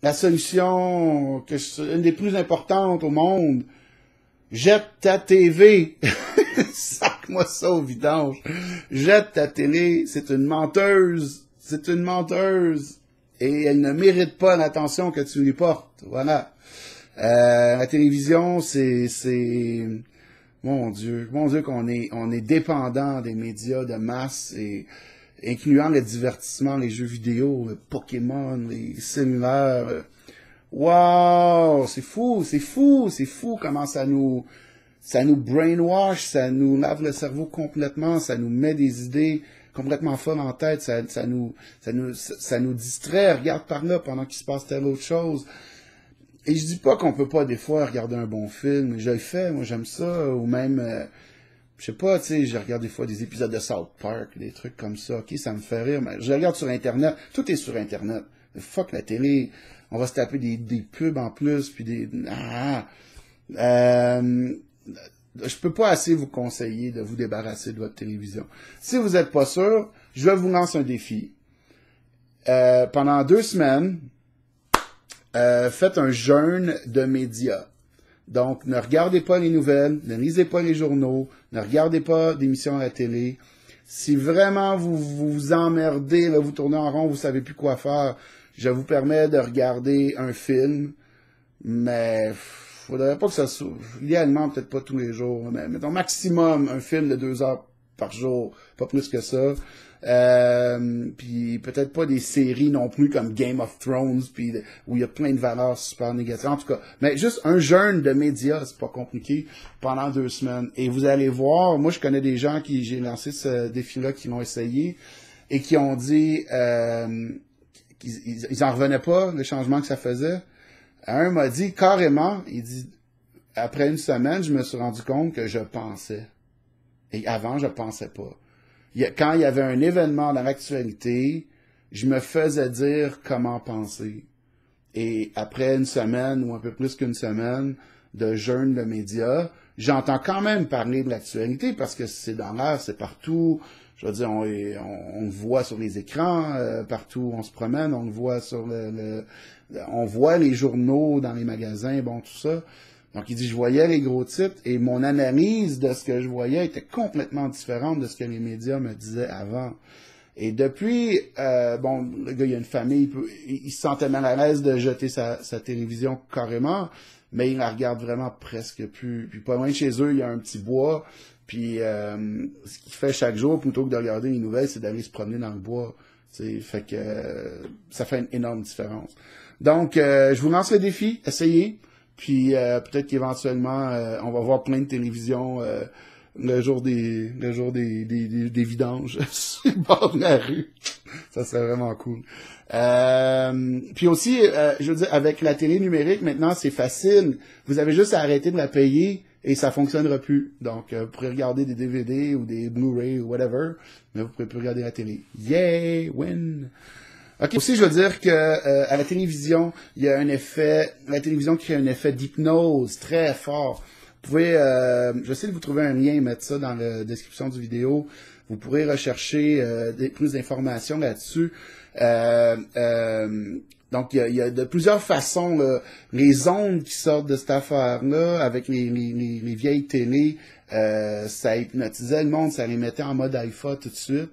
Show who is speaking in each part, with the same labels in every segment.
Speaker 1: la solution, une des plus importantes au monde, jette ta TV. Sac-moi ça au vidange. Jette ta télé. C'est une menteuse. C'est une menteuse. Et elle ne mérite pas l'attention que tu lui portes. Voilà. La télévision, mon Dieu qu'on on est dépendant des médias de masse et incluant le divertissement, les jeux vidéo, le Pokémon, les cellulaires. Wow, c'est fou comment ça nous brainwash, ça nous lave le cerveau complètement, ça nous met des idées complètement folles en tête, ça nous distrait, regarde par là pendant qu'il se passe telle autre chose. Et je dis pas qu'on peut pas des fois regarder un bon film, je le fais, moi j'aime ça, ou même, je sais pas, tu sais, je regarde des fois des épisodes de South Park, des trucs comme ça, ok, ça me fait rire, mais je regarde sur Internet, tout est sur Internet, fuck la télé, on va se taper des pubs en plus, puis je peux pas assez vous conseiller de vous débarrasser de votre télévision. Si vous êtes pas sûr, je vais vous lancer un défi. Pendant 2 semaines, faites un jeûne de médias. Donc, ne regardez pas les nouvelles, ne lisez pas les journaux, ne regardez pas d'émissions à la télé. Si vraiment vous vous emmerdez, là, vous tournez en rond, vous savez plus quoi faire, je vous permets de regarder un film, mais faudrait pas que ça soit, idéalement, peut-être pas tous les jours, mais mettons maximum un film de 2 heures par jour, pas plus que ça. Puis peut-être pas des séries non plus comme Game of Thrones, puis où il y a plein de valeurs super négatives. En tout cas, mais juste un jeûne de médias, c'est pas compliqué, pendant 2 semaines. Et vous allez voir, moi je connais des gens j'ai lancé ce défi-là, qui l'ont essayé et qui ont dit qu'ils en revenaient pas, le changement que ça faisait. Un m'a dit carrément, il dit, après 1 semaine, je me suis rendu compte que je pensais. Et avant, je pensais pas. Quand il y avait un événement dans l'actualité, je me faisais dire comment penser. Et après 1 semaine, ou un peu plus qu'1 semaine, de jeûne de médias, j'entends quand même parler de l'actualité, parce que c'est dans l'air, c'est partout. Je veux dire, on le voit sur les écrans, partout où on se promène, on le voit sur on voit les journaux dans les magasins, bon, tout ça. Donc, il dit, je voyais les gros titres et mon analyse de ce que je voyais était complètement différente de ce que les médias me disaient avant. Et depuis, bon, le gars, il a une famille, il se sentait mal à l'aise de jeter sa télévision carrément, mais il la regarde vraiment presque plus. Puis pas loin de chez eux, il y a un petit bois, puis ce qu'il fait chaque jour, plutôt que de regarder les nouvelles, c'est d'aller se promener dans le bois. T'sais, fait que ça fait une énorme différence. Donc, je vous lance le défi, essayez. Puis peut-être qu'éventuellement, on va voir plein de télévisions le jour des vidanges sur le bord de la rue. Ça serait vraiment cool. Puis aussi, je veux dire, avec la télé numérique, maintenant, c'est facile. Vous avez juste à arrêter de la payer et ça fonctionnera plus. Donc, vous pourrez regarder des DVD ou des Blu-ray ou whatever, mais vous pourrez plus regarder la télé. Yay! Win! Ok. Aussi, je veux dire que à la télévision, il y a un effet, la télévision crée un effet d'hypnose très fort. Vous pouvez, je vais essayer de vous trouver un lien et mettre ça dans la description du vidéo. Vous pourrez rechercher plus d'informations là-dessus. Donc, il y a de plusieurs façons, là, les ondes qui sortent de cette affaire-là, avec les vieilles télés, ça hypnotisait le monde, ça les mettait en mode alpha tout de suite.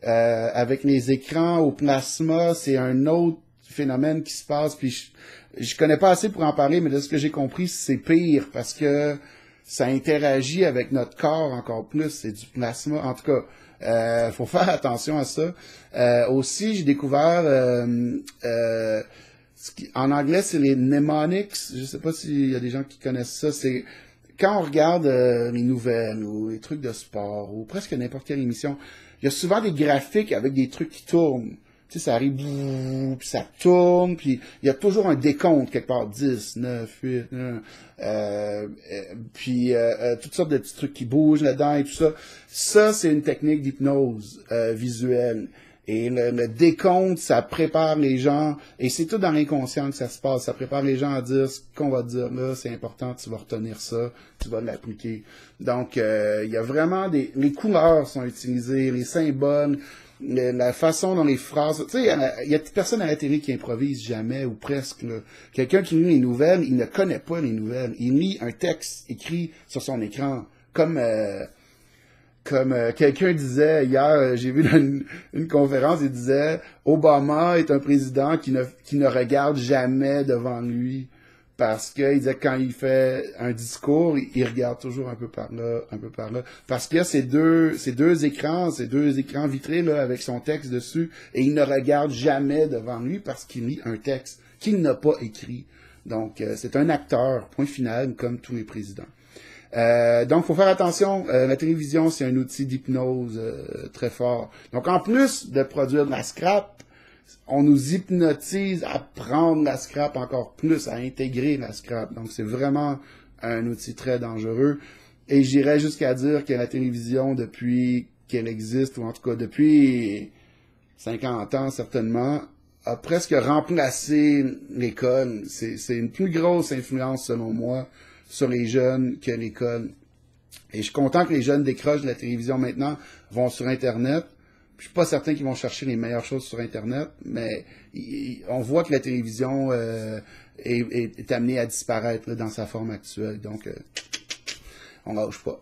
Speaker 1: Avec les écrans au plasma, c'est un autre phénomène qui se passe, puis je connais pas assez pour en parler, mais de ce que j'ai compris, c'est pire, parce que ça interagit avec notre corps encore plus, c'est du plasma. En tout cas, faut faire attention à ça. Aussi, j'ai découvert, en anglais, c'est les mnemonics. Je sais pas s'il y a des gens qui connaissent ça. C'est quand on regarde les nouvelles ou les trucs de sport ou presque n'importe quelle émission, il y a souvent des graphiques avec des trucs qui tournent. Tu sais, ça arrive, puis ça tourne, puis il y a toujours un décompte quelque part, 10, 9, 8, puis toutes sortes de petits trucs qui bougent là-dedans et tout ça. Ça, c'est une technique d'hypnose visuelle. Et le décompte, ça prépare les gens, et c'est tout dans l'inconscient que ça se passe, ça prépare les gens à dire ce qu'on va dire là, c'est important, tu vas retenir ça, tu vas l'appliquer. Donc, il y a vraiment les couleurs sont utilisées, les symboles, la façon dont les phrases... Tu sais, il y a personne à la télé qui improvise jamais, ou presque. Quelqu'un qui lit les nouvelles, il ne connaît pas les nouvelles. Il lit un texte écrit sur son écran. Comme quelqu'un disait hier, j'ai vu dans une conférence, il disait « Obama est un président qui ne regarde jamais devant lui. » Parce que il disait quand il fait un discours, il regarde toujours un peu par là, un peu par là. Parce qu'il y a ces deux écrans vitrés là, avec son texte dessus, et il ne regarde jamais devant lui parce qu'il lit un texte qu'il n'a pas écrit. Donc, c'est un acteur, point final, comme tous les présidents. Donc, faut faire attention. La télévision, c'est un outil d'hypnose très fort. Donc, en plus de produire de la scrap, on nous hypnotise à prendre la scrap encore plus, à intégrer la scrap. Donc, c'est vraiment un outil très dangereux. Et j'irais jusqu'à dire que la télévision, depuis qu'elle existe, ou en tout cas depuis 50 ans certainement, a presque remplacé l'école. C'est une plus grosse influence, selon moi, sur les jeunes que l'école. Et je suis content que les jeunes décrochent de la télévision maintenant, vont sur Internet. Je suis pas certain qu'ils vont chercher les meilleures choses sur Internet, mais on voit que la télévision est amenée à disparaître là, dans sa forme actuelle. Donc, on lâche pas.